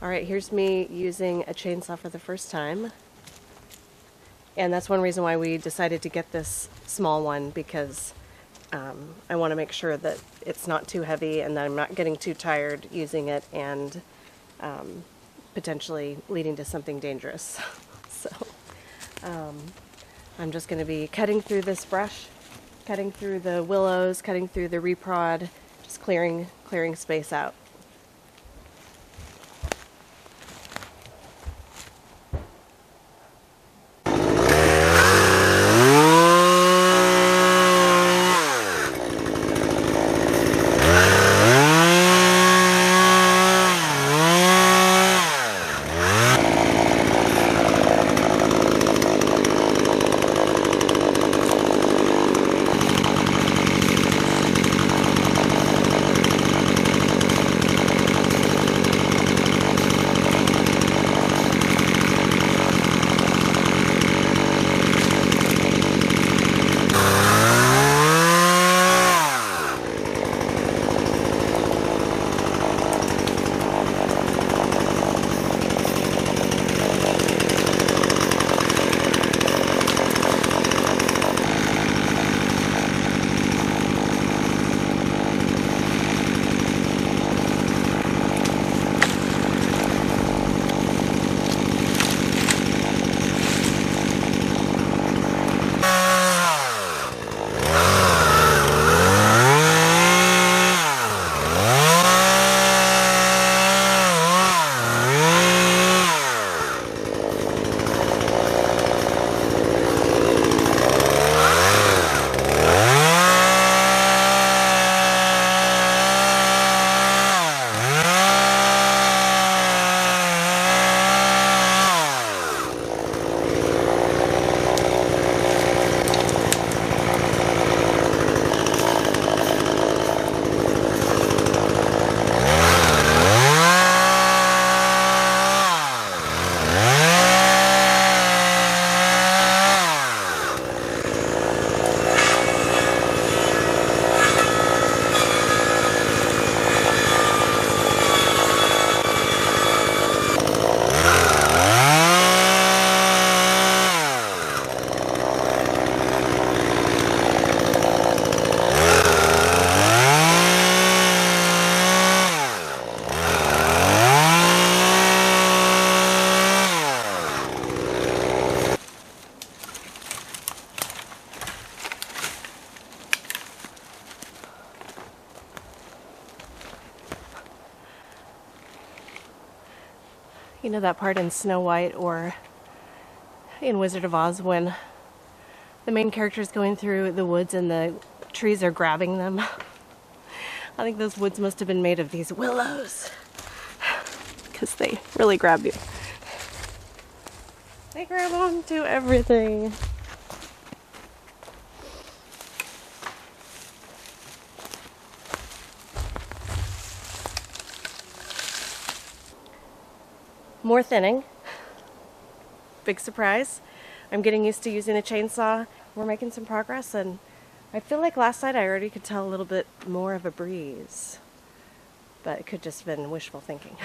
Alright, here's me using a chainsaw for the first time. And that's one reason why we decided to get this small one, because I want to make sure that it's not too heavy and that I'm not getting too tired using it and potentially leading to something dangerous. So I'm just going to be cutting through this brush, cutting through the willows, cutting through the reprod, just clearing space out. You know that part in Snow White or in Wizard of Oz when the main character is going through the woods and the trees are grabbing them? I think those woods must have been made of these willows, because they really grab you. They grab onto everything. More thinning. Big surprise. I'm getting used to using a chainsaw. We're making some progress, and I feel like last night I already could tell a little bit more of a breeze, but it could just have been wishful thinking.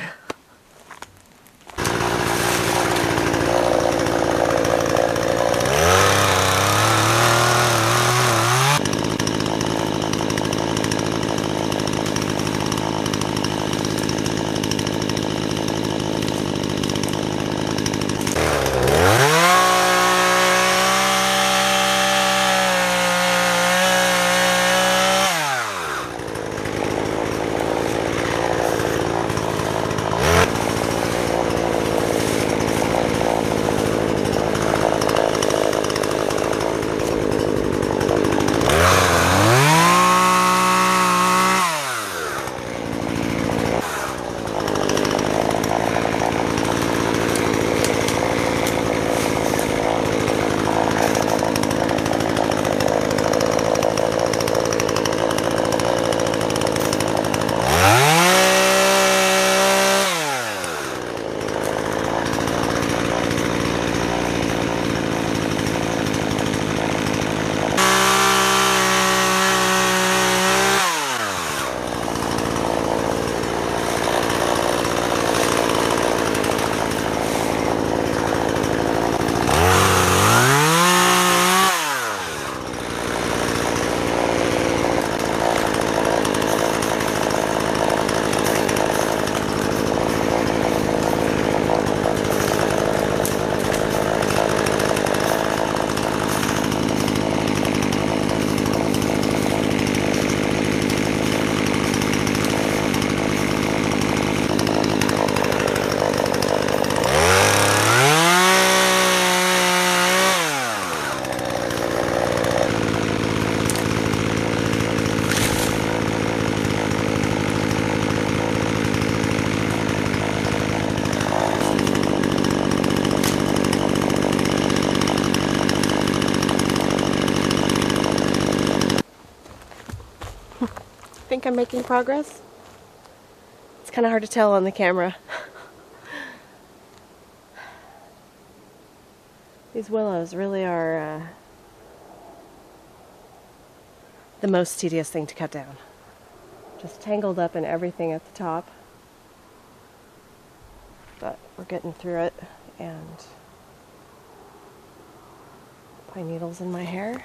think I'm making progress? It's kind of hard to tell on the camera. These willows really are the most tedious thing to cut down. Just tangled up in everything at the top. But we're getting through it, and pine needles in my hair.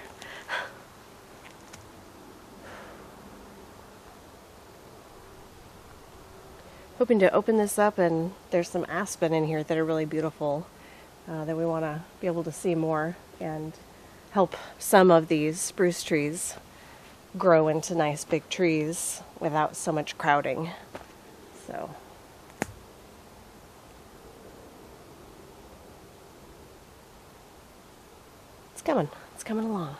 Hoping to open this up, and there's some aspen in here that are really beautiful that we want to be able to see more and help some of these spruce trees grow into nice big trees without so much crowding. So it's coming along.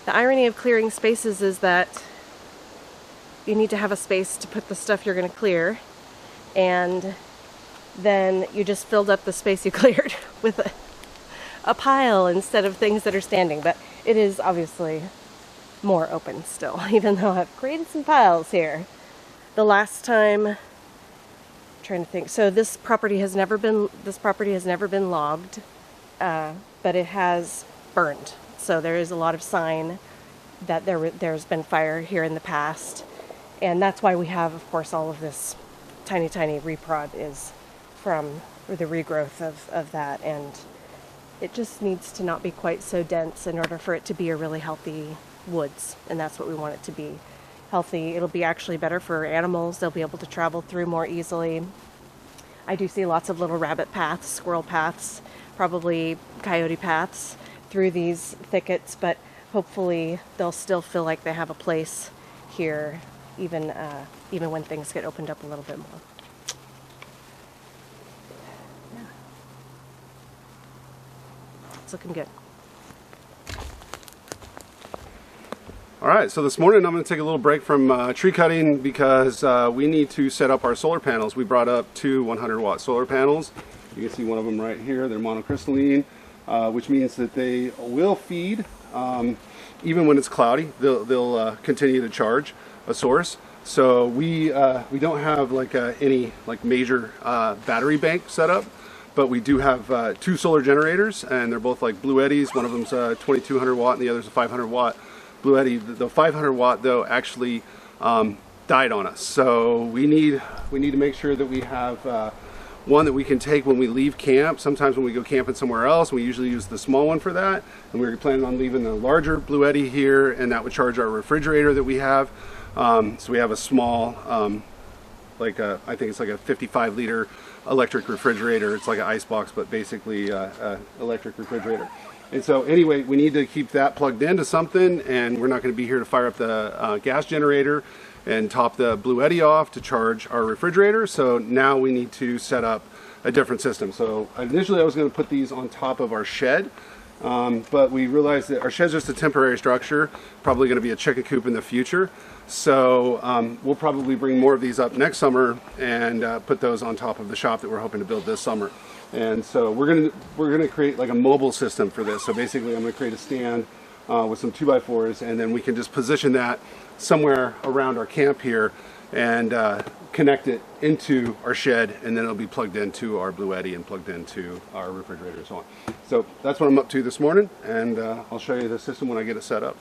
The irony of clearing spaces is that you need to have a space to put the stuff you're going to clear, and then you just filled up the space you cleared with a pile instead of things that are standing. But it is obviously more open still, even though I've created some piles here. The last time, I'm trying to think, so this property has never been logged, but it has burned. So there is a lot of sign that there's been fire here in the past. And that's why we have, of course, all of this tiny reprod is from the regrowth of that. And it just needs to not be quite so dense in order for it to be a really healthy woods. And that's what we want it to be. Healthy. It'll be actually better for animals. They'll be able to travel through more easily. I do see lots of little rabbit paths, squirrel paths, probably coyote paths through these thickets, but hopefully they'll still feel like they have a place here, even when things get opened up a little bit more. Yeah. It's looking good. All right, so this morning I'm going to take a little break from tree cutting because we need to set up our solar panels. We brought up two 100-watt solar panels. You can see one of them right here. They're monocrystalline, which means that they will feed even when it's cloudy. They'll continue to charge a source. So we don't have like any like major battery bank set up, but we do have 2 solar generators, and they're both like Blue Eddies. One of them's 2200 watt, and the other's a 500 watt Blue Eddy. The 500 watt though actually died on us, so we need to make sure that we have one that we can take when we leave camp. Sometimes when we go camping somewhere else, we usually use the small one for that, and we're planning on leaving the larger Blue Eddy here, and that would charge our refrigerator that we have. So we have a small, I think it's like a 55 liter electric refrigerator. It's like an ice box, but basically electric refrigerator. And so anyway, we need to keep that plugged into something, and we're not going to be here to fire up the gas generator and top the Blue Eddy off to charge our refrigerator. So now we need to set up a different system. So initially I was going to put these on top of our shed, but we realized that our shed's just a temporary structure, probably going to be a chicken coop in the future. So we'll probably bring more of these up next summer and put those on top of the shop that we're hoping to build this summer. And so we're gonna create like a mobile system for this. So basically I'm gonna create a stand with some 2x4s, and then we can just position that somewhere around our camp here and connect it into our shed, and then it'll be plugged into our Blue Eddy and plugged into our refrigerator and so on. So that's what I'm up to this morning, and I'll show you the system when I get it set up.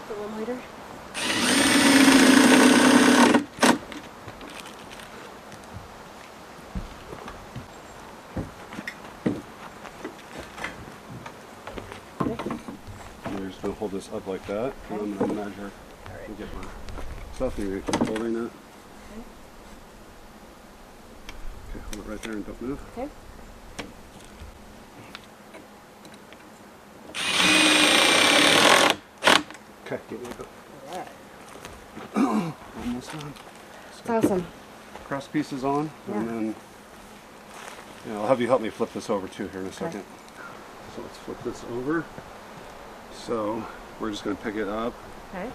A little later. You're just going to hold this up like that, and I'm going to measure and get my stuff, and you're holding it. Okay, hold it right there and don't move. Okay. Okay, give me a go. Alright. Almost done. Awesome. Cross pieces on, Yeah. and then I'll have you help me flip this over too here in a second. So let's flip this over. So we're just going to pick it up. Okay.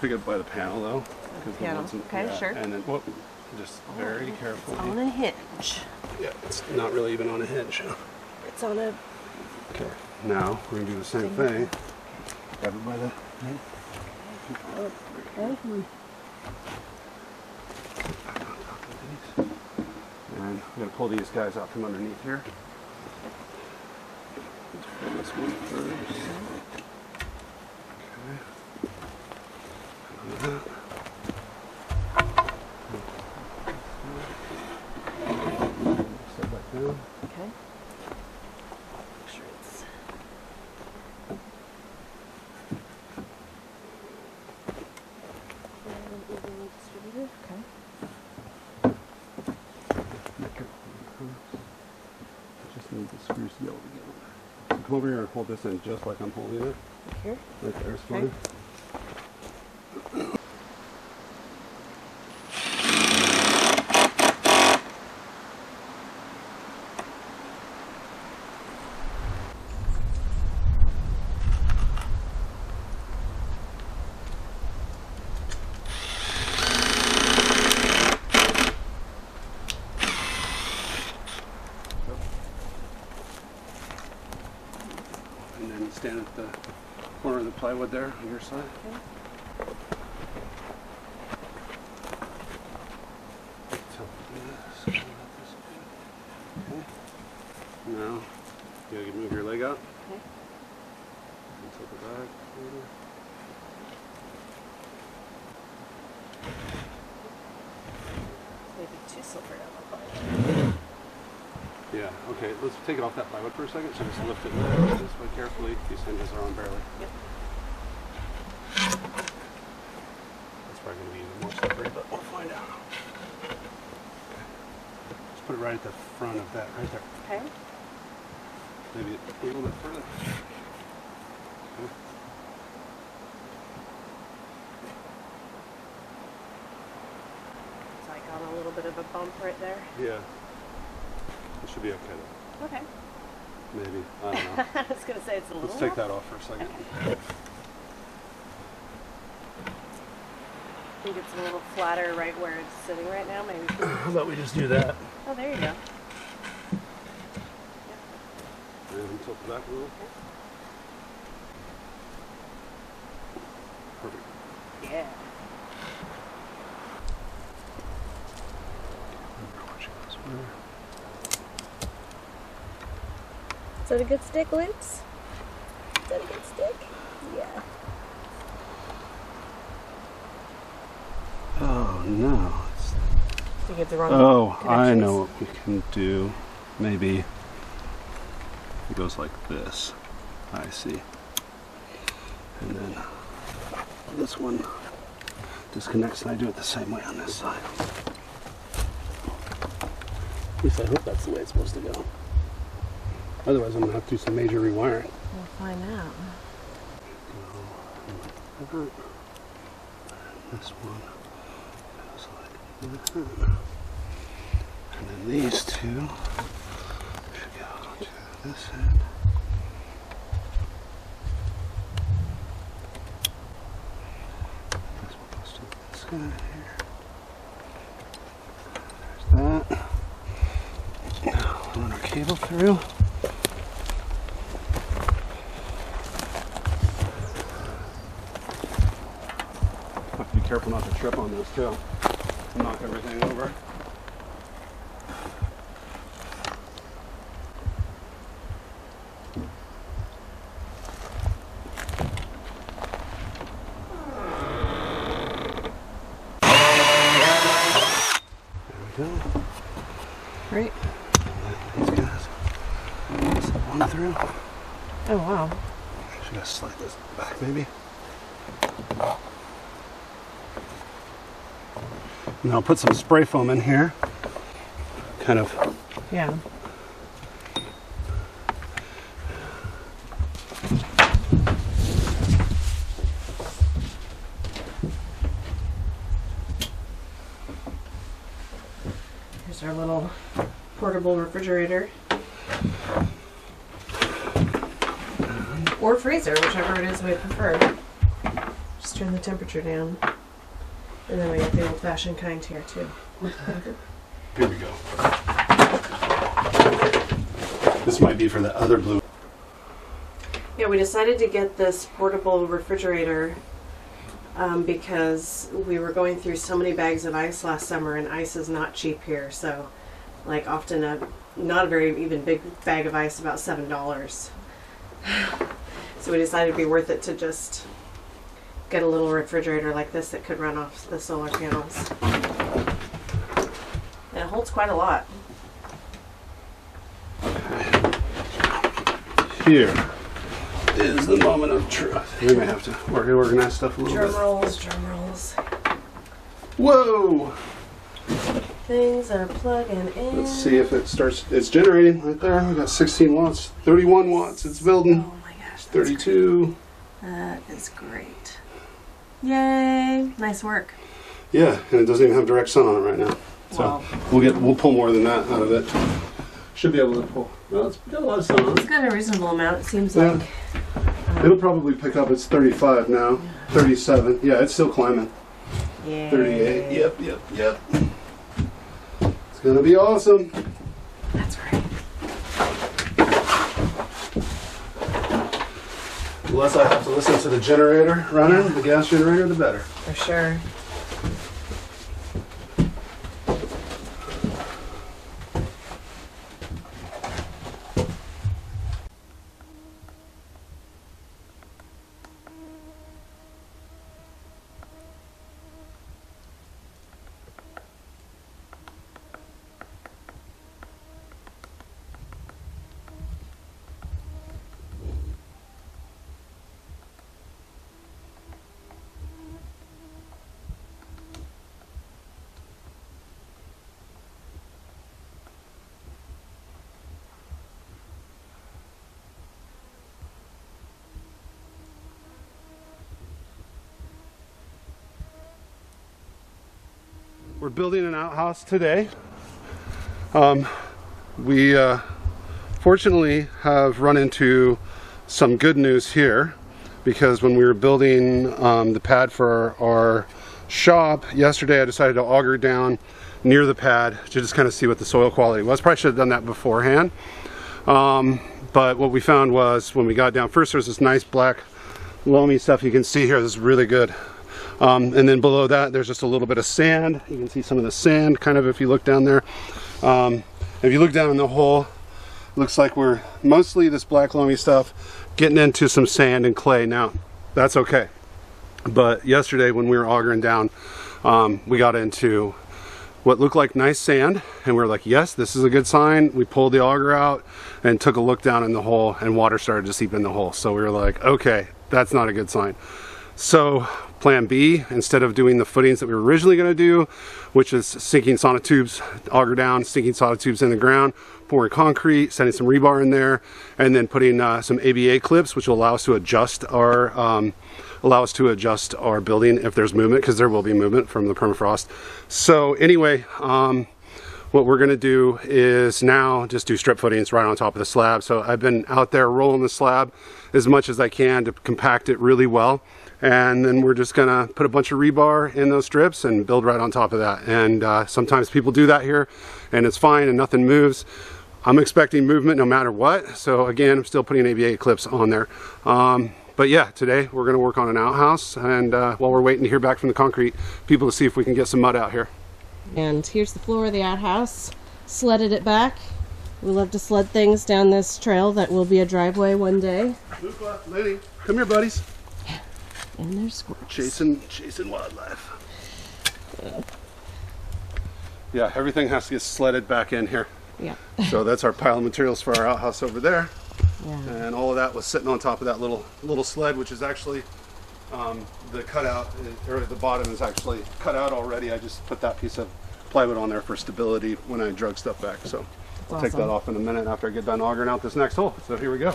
Pick it up by the panel though. 'Cause we Panel. want some- Okay, yeah, sure. And then whoop, just very carefully. It's on a hinge. Yeah, it's not really even on a hinge. It's on a... Okay, now we're going to do the same thing. Grab it by the... Okay. And I'm going to pull these guys out from underneath here. Pull this one first. Okay. Step back down. Okay. Make sure it's... evenly distributed. Okay. Just need the screws to be able to get on. Come over here and hold this in just like I'm holding it. Here. Right there is fine. Okay. And then stand at the corner of the plywood there on your side. Okay. Okay. Now, you gotta move your leg out. Okay. And tilt it back. Maybe too silver down the plywood. Yeah, Okay, let's take it off that plywood for a second. So just lift it this way carefully. These hinges are on barely. Yep. That's probably going to be even more slippery, but we'll find out. Okay. Just put it right at the front of that, right there. Okay. Maybe a little bit further. Okay. So I got a little bit of a bump right there. Yeah. It should be okay though. Okay. Maybe. I don't know. I was going to say it's a little. Let's take that off for a second. Okay. I think it's a little flatter right where it's sitting right now, maybe. How about we just do that? Oh, there you go. And tilt it back a little. Perfect. Yeah. Is that a good stick, Lukes? Is that a good stick? Yeah. Oh no. You get the wrong Oh, I connections. know what we can do. Maybe it goes like this. I see. And then this one disconnects and I do it the same way on this side. At least I hope that's the way it's supposed to go. Otherwise I'm going to have to do some major rewiring. We'll find out. Go like that. This one goes like that. And then these two should go to this end. This one goes to this guy here. There's that. Now run our cable through. Have to be careful not to trip on this too. Knock everything over. There we go. Right. These guys. Slip one through. Oh, wow. Should I slide this back maybe? And I'll put some spray foam in here. Kind of. Yeah. Here's our little portable refrigerator. Or freezer, whichever it is we prefer. Just turn the temperature down. And then we got the old-fashioned kind here, too. Here we go. This might be for the other blue. Yeah, we decided to get this portable refrigerator because we were going through so many bags of ice last summer, and ice is not cheap here. So, like, often not a very even big bag of ice, about $7. So we decided it'd be worth it to just get a little refrigerator like this that could run off the solar panels. And it holds quite a lot. Here is the moment of truth. We may have to organize stuff a little Drum bit. rolls, drum rolls. Whoa! Things are plugging in. Let's see if it starts. It's generating right there. We got 16 watts, 31 watts. It's building. Oh my gosh. that's 32. That is great. Yay! Nice work. Yeah, and it doesn't even have direct sun on it right now. So Wow. we'll pull more than that out of it. Should be able to pull. Well, it's got a lot of sun on It's it. got a reasonable amount, it seems Yeah. like. It'll probably pick up. It's 35 now. 37. Yeah, it's still climbing. Yeah. 38. Yep. It's gonna be awesome. That's great. The less I have to listen to the generator running, the gas generator, the better. For sure. We're building an outhouse today. We fortunately have run into some good news here, because when we were building the pad for our shop yesterday, I decided to auger down near the pad to just kind of see what the soil quality was. Probably should have done that beforehand. But what we found was when we got down, first there's this nice black loamy stuff you can see here. This is really good. And then below that there's just a little bit of sand. You can see some of the sand kind of if you look down there. If you look down in the hole, it looks like we're mostly this black loamy stuff getting into some sand and clay. Now that's okay, but yesterday when we were augering down, we got into what looked like nice sand, and we were like, yes, this is a good sign. We pulled the auger out and took a look down in the hole, and water started to seep in the hole. So we were like, okay, that's not a good sign. So plan B, instead of doing the footings that we were originally going to do, which is sinking sonotubes, auger down, sinking sonotubes in the ground, pouring concrete, setting some rebar in there, and then putting some ABA clips, which will allow us to adjust our building if there's movement, because there will be movement from the permafrost. So anyway, what we're going to do is now just do strip footings right on top of the slab. So I've been out there rolling the slab as much as I can to compact it really well, and then we're just gonna put a bunch of rebar in those strips and build right on top of that. And sometimes people do that here and it's fine and nothing moves. I'm expecting movement no matter what, so again, I'm still putting ABA clips on there. But yeah, today we're going to work on an outhouse, and while we're waiting to hear back from the concrete people to see if we can get some mud out here. And here's the floor of the outhouse. Sledded it back. We love to sled things down this trail that will be a driveway one day. Lupa, Lenny, come here, buddies. And there's squirrels. Chasing wildlife. Yeah, everything has to get sledded back in here. Yeah. So that's our pile of materials for our outhouse over there. Yeah. And all of that was sitting on top of that little sled, which is actually the cutout, or the bottom is actually cut out already. I just put that piece of plywood on there for stability when I drug stuff back. So I'll take that off in a minute after I get done augering out this next hole. So here we go.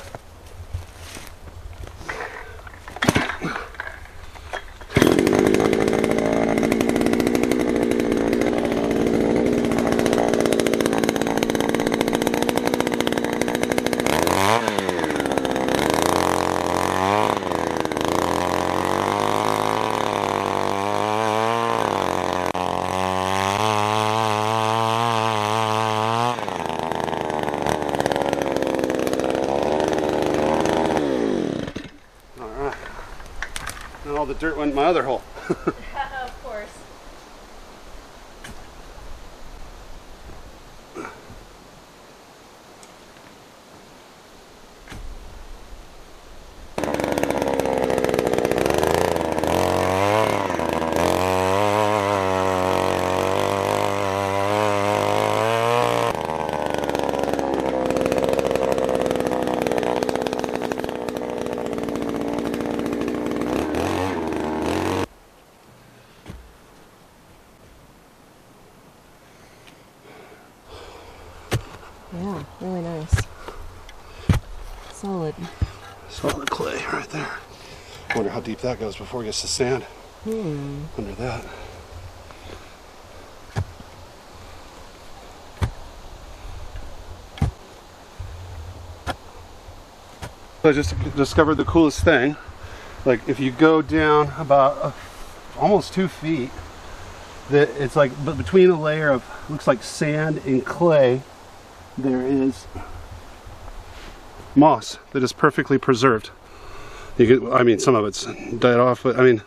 And all the dirt went in my other hole. Of course. Yeah, really nice. Solid. Solid clay right there. Wonder how deep that goes before it gets to sand. Under that. So I just discovered the coolest thing. Like if you go down about almost 2 feet, that it's like between a layer of looks like sand and clay, there is moss that is perfectly preserved. You can, I mean, some of it's died off, but I mean,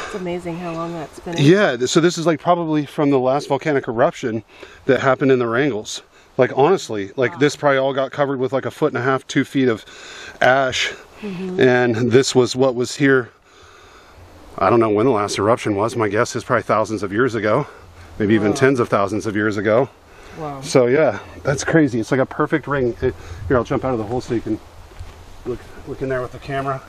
It's amazing how long that's been. yeah. So this is like probably from the last volcanic eruption that happened in the Wrangels. Like honestly, like this probably all got covered with like 1.5 feet, 2 feet of ash, and this was what was here. I don't know when the last eruption was. My guess is probably thousands of years ago, maybe even tens of thousands of years ago. Wow. So yeah, that's crazy. It's like a perfect ring. Here, I'll jump out of the hole so you can look in there with the camera.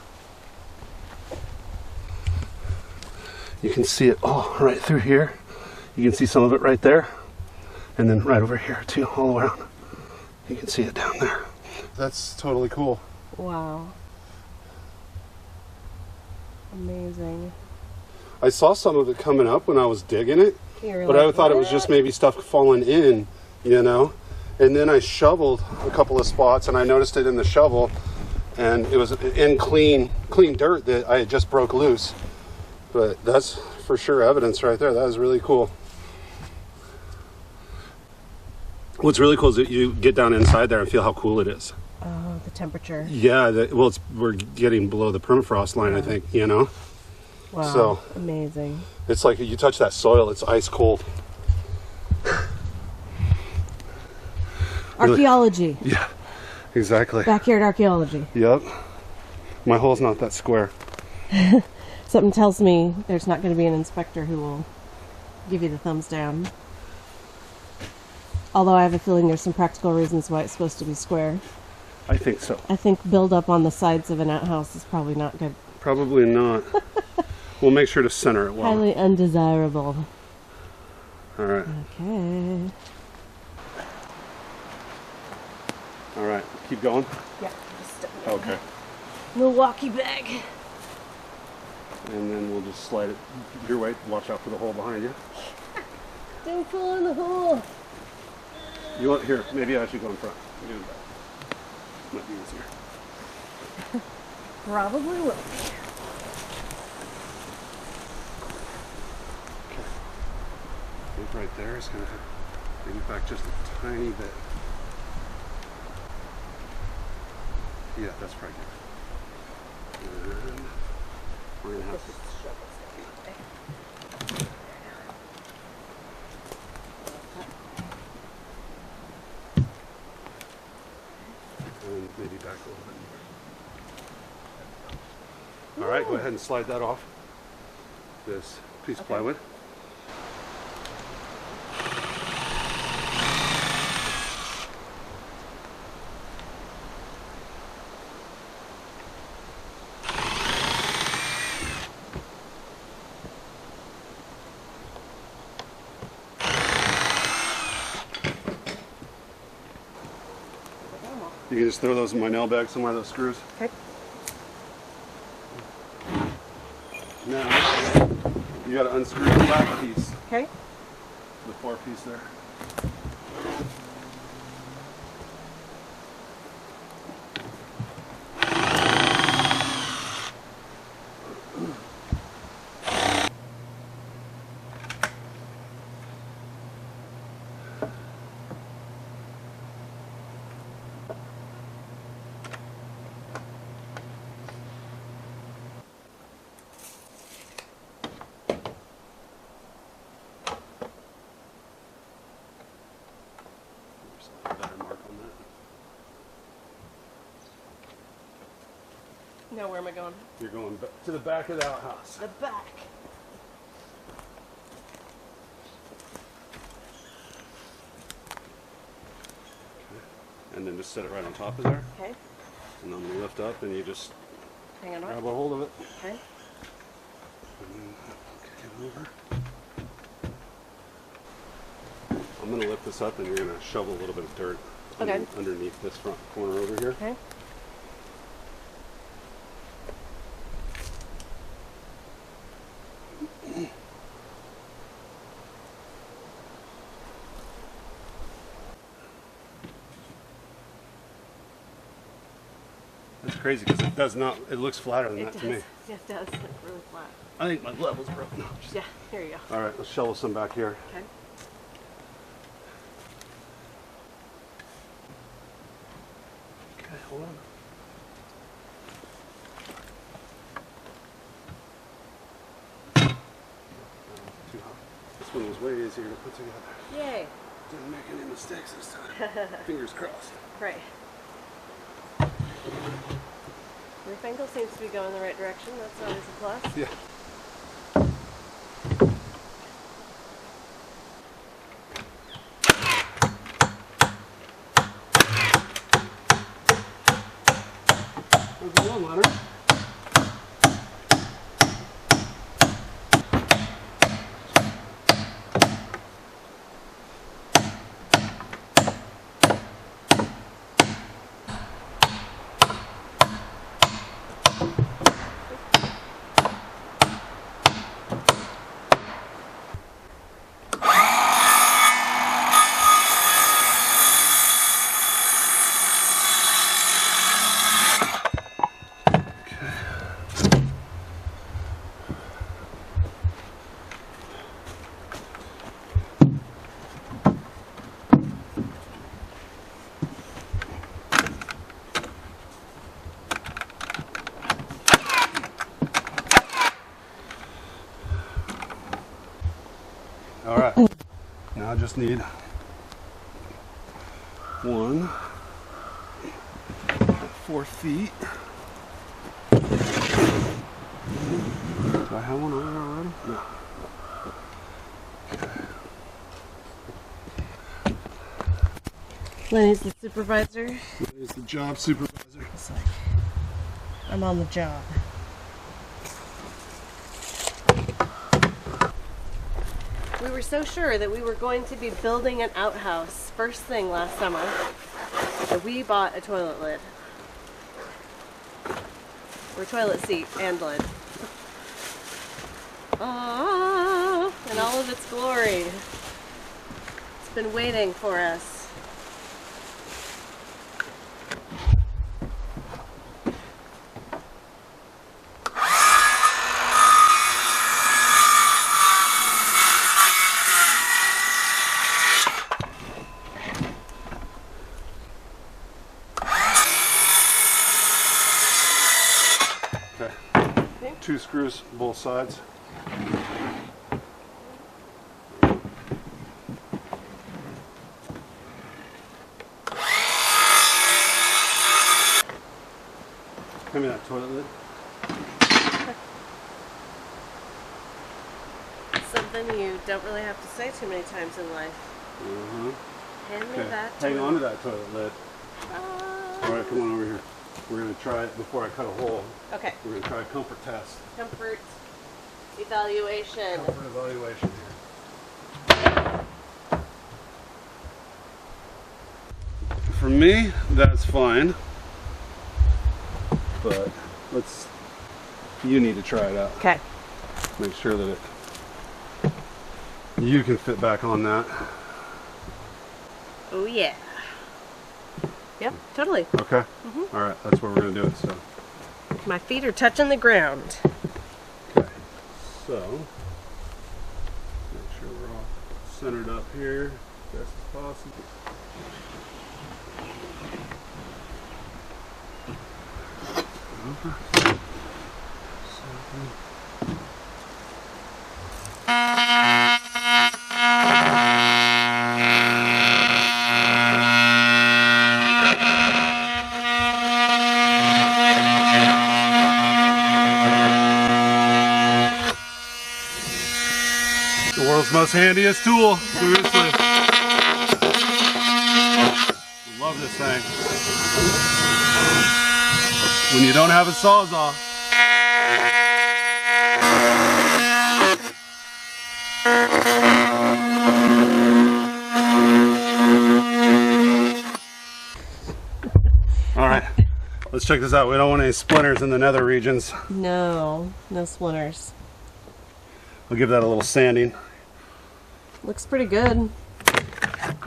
You can see it all right through here. You can see some of it right there. And then right over here too, all the way around. You can see it down there. That's totally cool. Wow. Amazing. I saw some of it coming up when I was digging it. But I thought it was just maybe stuff falling in, you know. And then I shoveled a couple of spots, and I noticed it in the shovel, and it was in clean dirt that I had just broke loose. But that's for sure evidence right there. That is really cool. What's really cool is that you get down inside there and feel how cool it is. Oh, the temperature. Yeah, we're getting below the permafrost line, I think, you know. Wow, so amazing. It's like you touch that soil, it's ice cold. Archaeology. Yeah, exactly. Backyard archaeology. Yep. My hole's not that square. Something tells me there's not going to be an inspector who will give you the thumbs down. Although I have a feeling there's some practical reasons why it's supposed to be square. I think so. I think build up on the sides of an outhouse is probably not good. Probably not. We'll make sure to center it well. Highly undesirable. All right. Okay. All right. Keep going? Yeah. Just Okay. Milwaukee bag. And then we'll just slide it your way. Watch out for the hole behind you. Don't fall in the hole. You want here? Maybe I should go in front. Get in the back. Might be easier. Probably will. Okay. I think right there is going to bring it back just a tiny bit. Yeah, that's probably good. And we're going to have to. And maybe back a little bit more. All right, go ahead and slide that off. This piece of plywood. You can just throw those in my nail bag somewhere, those screws. Okay. Now, you got to unscrew the back piece. Okay. The far piece there. Better mark on that. Now where am I going? You're going to the back of the outhouse. The back. And then just set it right on top of there. Okay. And I'm going to lift up and you just Hang on. grab a hold of it. Okay. And then kick it over. I'm going to lift this up and you're going to shovel a little bit of dirt underneath this front corner over here. Okay. That's crazy because it does not, it looks flatter than that to me. Yeah, it does. Look really flat. I think my level's broken. No, Yeah, here you go. all right, let's shovel some back here. Okay. Okay, hold on. Too hot. This one was way easier to put together. Yay. Didn't make any mistakes this time. Fingers crossed. Right. Roof angle seems to be going the right direction. That's always a plus. Yeah. How's it going, Leonard? just need 4 feet. Do I have one on there already? No. Lenny's the supervisor. Lenny's the job supervisor. It's like, I'm on the job. We were so sure that we were going to be building an outhouse first thing last summer that we bought a toilet lid. Or toilet seat and lid. Ah, in all of its glory. It's been waiting for us. Okay. 2 screws, both sides. Hand me that toilet lid. Something you don't really have to say too many times in life. Hand me that Hang toilet. on to that toilet lid. Alright, come on over here. We're going to try it before I cut a hole. Okay. We're going to try a comfort test. Comfort evaluation. Comfort evaluation here. For me, that's fine. But you need to try it out. Okay. Make sure that you can fit back on that. Oh yeah. Yep, totally. Okay? Alright, that's where we're going to do it. So. My feet are touching the ground. Okay. So, make sure we're all centered up here as best as possible. The world's most handiest tool, seriously. Love this thing. When you don't have a Sawzall. All right, let's check this out. We don't want any splinters in the nether regions. No, no splinters. We'll give that a little sanding. Looks pretty good. Looks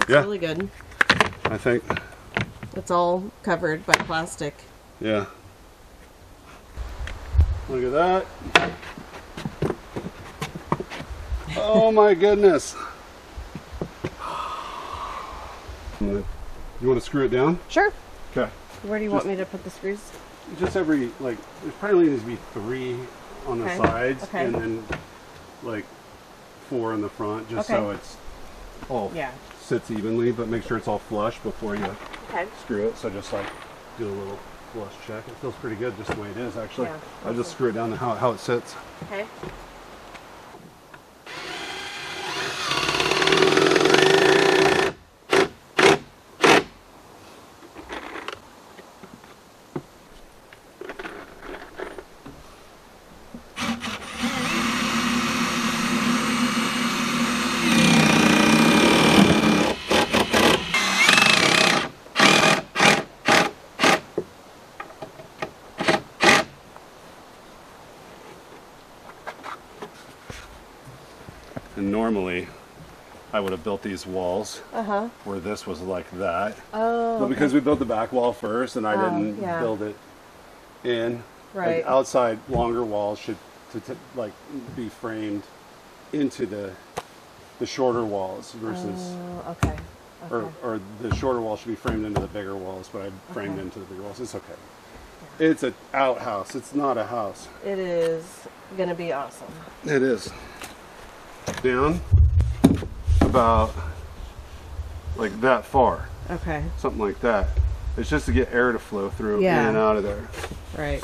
Yeah. really good. I think. It's all covered by plastic. Yeah. Look at that. Oh my goodness. You want to screw it down? Sure. Okay. Where do you want me to put the screws? Just every, like, there's probably needs to be 3 on the Okay. sides, Okay. and then like 4 in the front, just Okay. so it's all Yeah. sits evenly, but make sure it's all flush before you Okay. screw it. So just like do a little flush check. It feels pretty good just the way it is, actually. Yeah, I just screw it down to how it sits. Okay. And normally I would have built these walls Uh-huh. where this was like that. Oh, But because we built the back wall first and I didn't yeah. build it in, Right. like outside longer walls should like be framed into the shorter walls versus Oh, okay. or the shorter wall should be framed into the bigger walls, but I framed into the bigger walls. It's okay. It's an outhouse. It's not a house. It is gonna be awesome. It is. Down about like that far, Okay. something like that. It's just to get air to flow through in and out of there. Right.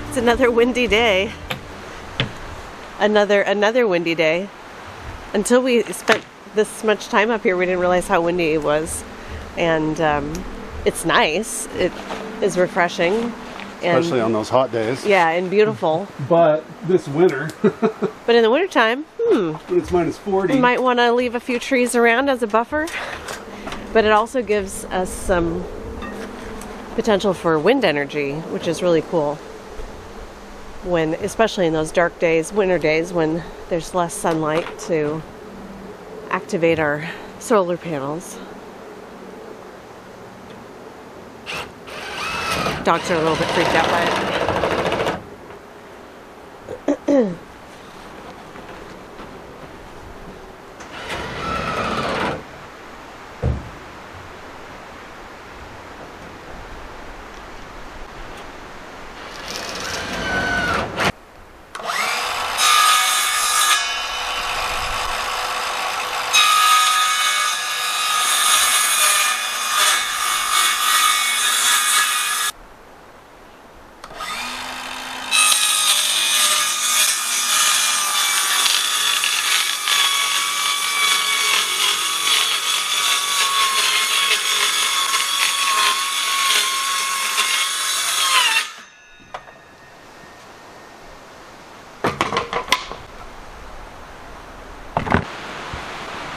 It's another windy day. Another windy day. Until we spent this much time up here, we didn't realize how windy it was. And it's nice. It is refreshing. And, especially on those hot days. yeah, and beautiful. But this winter, But in the wintertime, when it's minus 40, we might want to leave a few trees around as a buffer. But it also gives us some potential for wind energy, which is really cool. When, especially in those dark days, winter days, when there's less sunlight to activate our solar panels. Dogs are a little bit freaked out by it.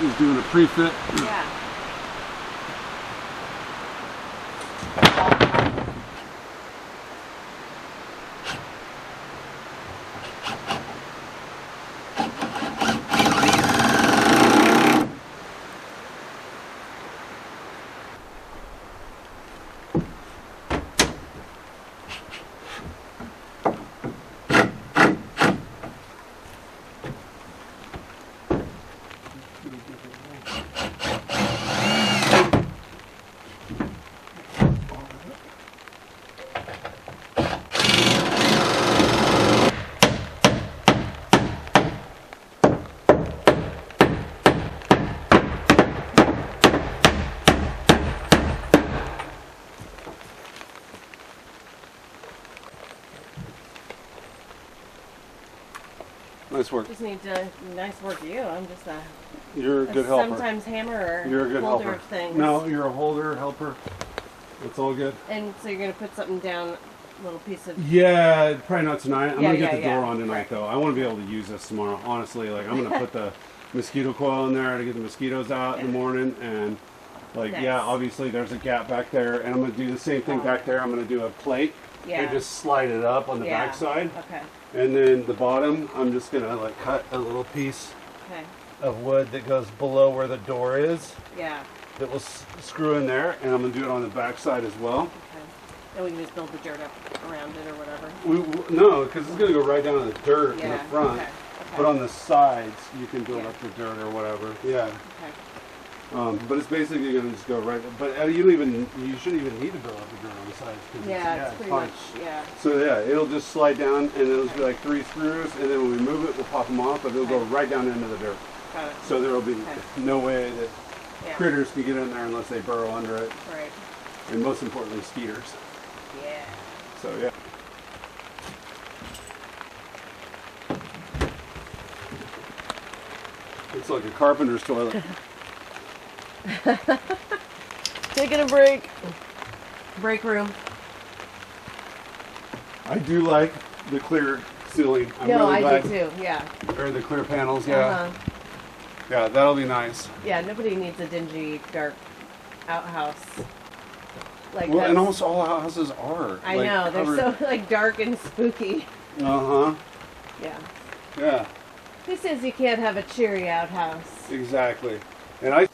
he's doing a pre-fit. Yeah. Nice work. Just need to, nice work you. I'm just You're a good helper. sometimes hammerer. You're a good holder helper. Of things. No, you're a holder, helper. It's all good. And so you're gonna put something down, a little piece of. Yeah, probably not tonight. I'm Yeah, gonna get the yeah, door yeah. on tonight Right. though. I want to be able to use this tomorrow. Honestly, like I'm gonna put the mosquito coil in there to get the mosquitoes out in the morning, and like Nice. yeah, obviously there's a gap back there, and I'm gonna do the same thing back there. I'm gonna do a plate Yeah. and just slide it up on the Yeah. back side, Okay. and then the bottom I'm just gonna like cut a little piece Okay. of wood that goes below where the door is. Yeah. That will screw in there, and I'm gonna do it on the back side as well. Okay. Then we can just build the dirt up around it or whatever. No, because it's gonna go right down to the dirt in the Yeah. front. Okay. Okay. But on the sides, you can build Yeah. up the dirt or whatever. Yeah. Okay. But it's basically going to just go right. But you shouldn't even need to build up the girl on the sides. Yeah, it's pretty fine. much, yeah. So yeah, it'll just slide down, and it'll be like 3 screws, and then when we move it, we'll pop them off, but it'll go right down into the dirt. Got it. So there will be no way that Yeah. critters can get in there unless they burrow under it, Right. and most importantly, skeeters. Yeah. So yeah. It's like a carpenter's toilet. Taking a break. Break room. I do like the clear ceiling. I'm No, really I glad. do too. Yeah. Or the clear panels, yeah. Uh-huh. Yeah, that'll be nice. Yeah. Nobody needs a dingy, dark outhouse. Like Well, that's- and almost all houses are. I like, know they're covered. so like dark and spooky. Uh-huh. Yeah. Yeah, Who says you can't have a cheery outhouse? exactly. And I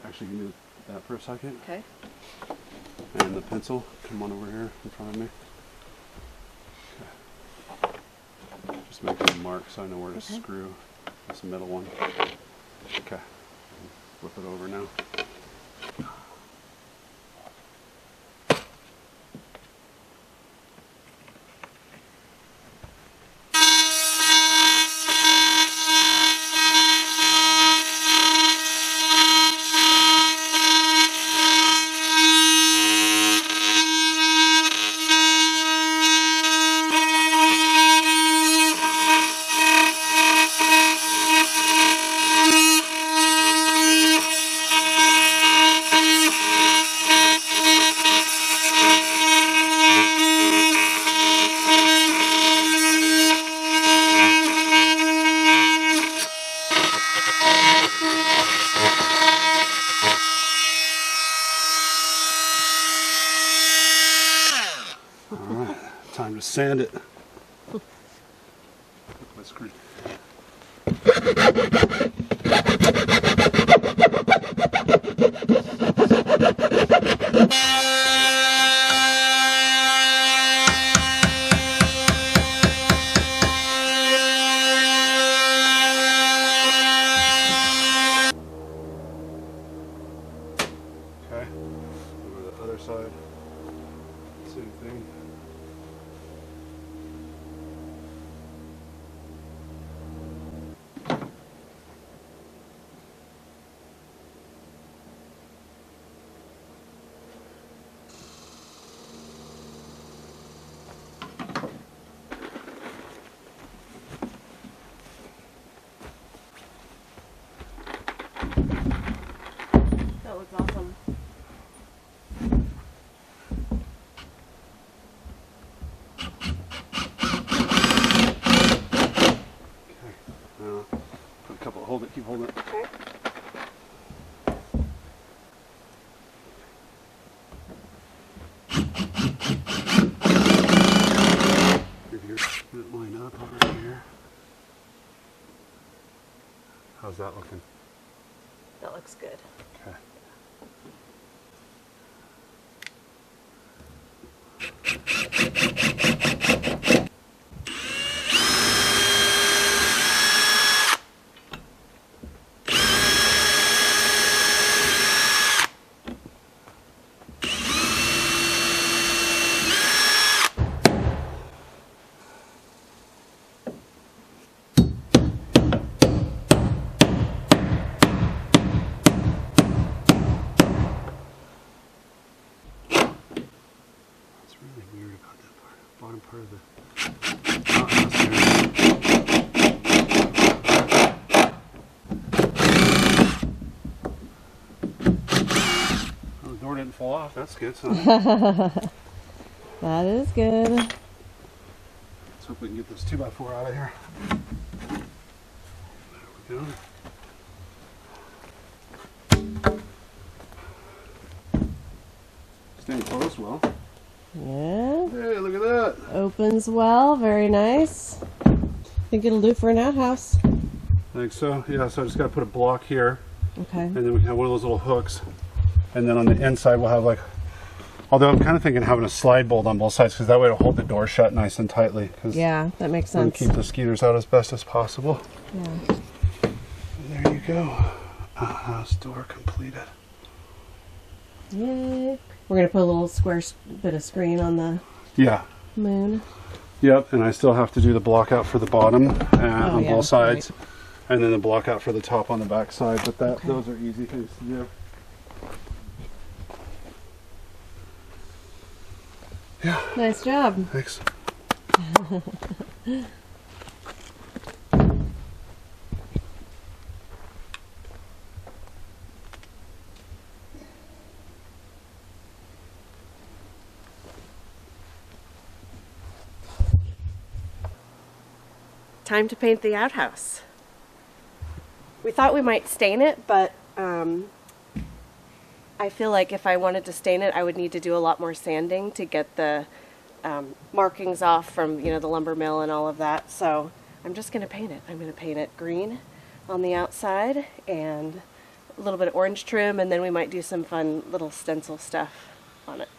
actually give me that for a second. Okay. And the pencil, come on over here in front of me. Okay. Just make a mark so I know where to screw this middle one. Okay. Flip it over now. Alright, time to sand it. My screw. Okay, over the other side. Same thing. That looks awesome. Put a couple, hold it, keep holding it. Okay. If you're get it lined up over here. How's that looking? That looks good. Okay. What's really weird about that bottom part of the outhouse there. Oh, the door didn't didn't fall off. That's good. So That is good. let's hope we can get this 2x4 out of here. There we go. Staying closed well. Yeah. Hey, look at that. Opens well. Very nice. Think it'll do for an outhouse. I think so. Yeah, so I just got to put a block here. Okay. And then we can have one of those little hooks. And then on the inside we'll have like, although I'm kind of thinking having a slide bolt on both sides because that way it'll hold the door shut nice and tightly. Yeah, that makes And sense. keep the skeeters out as best as possible. Yeah. And there you go. Outhouse door completed. Yay. We're going to put a little square bit of screen on the Yeah. moon. Yep, and I still have to do the block out for the bottom on yeah, both sides. right. And then the block out for the top on the back side. But that Okay. those are easy things to do. Yeah. Nice job. Thanks. Time to paint the outhouse. We thought we might stain it, but I feel like if I wanted to stain it, I would need to do a lot more sanding to get the markings off from, you know, the lumber mill and all of that. So I'm just going to paint it. I'm going to paint it green on the outside and a little bit of orange trim, and then we might do some fun little stencil stuff on it.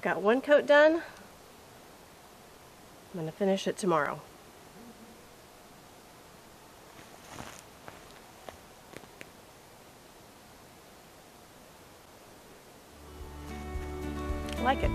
I've got one coat done. I'm going to finish it tomorrow. I like it.